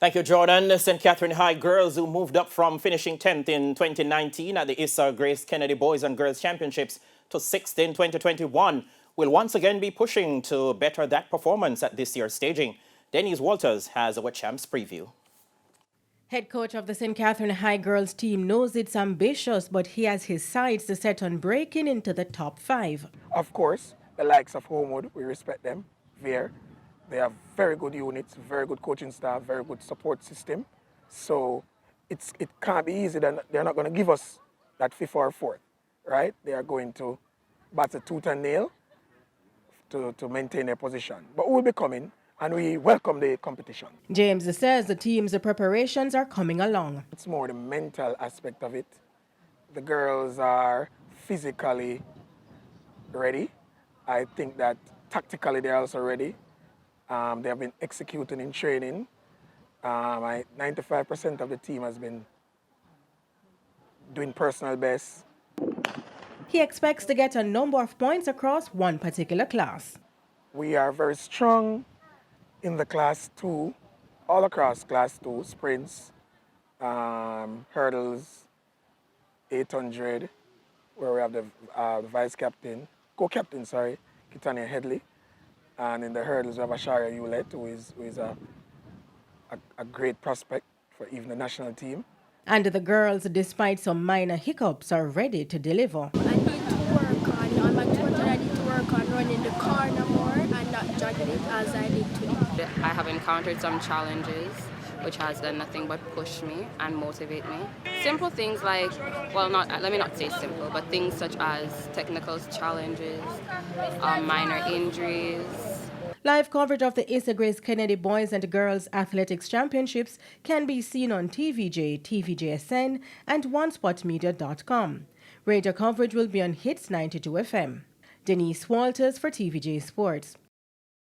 Thank you, Jordan. The St. Catherine High girls, who moved up from finishing 10th in 2019 at the Issa Grace Kennedy Boys and Girls Championships to 6th in 2021, will once again be pushing to better that performance at this year's staging. Denise Walters has our champs preview. Head coach of the St. Catherine High girls team knows it's ambitious, but he has his sights set on breaking into the top 5. Of course, the likes of Homewood, we respect them. There, they have very good units, very good coaching staff, very good support system. So it can't be easy. They're not going to give us that 5th or 4th, right? They are going to bat a tooth and nail to maintain their position. But we'll be coming, and we welcome the competition. James says the team's preparations are coming along. It's more the mental aspect of it. The girls are physically ready. I think that tactically they're also ready. They have been executing in training. 95% of the team has been doing personal best. He expects to get a number of points across one particular class. We are very strong in the class 2, all across class 2, sprints, hurdles, 800, where we have the vice captain, co-captain, Kitania Headley. And in the hurdles, we have Asharia Hewlett, who is a great prospect for even the national team. And the girls, despite some minor hiccups, are ready to deliver. I need to work on my tour. I need to work on running the corner more and not jogging it as I need to. I have encountered some challenges, which has done nothing but push me and motivate me. Simple things like, let me not say simple, but things such as technical challenges, minor injuries. Live coverage of the Issa Grace Kennedy Boys and Girls Athletics Championships can be seen on TVJ, TVJSN, and OneSpotMedia.com. Radio coverage will be on Hits 92 FM. Denise Walters for TVJ Sports.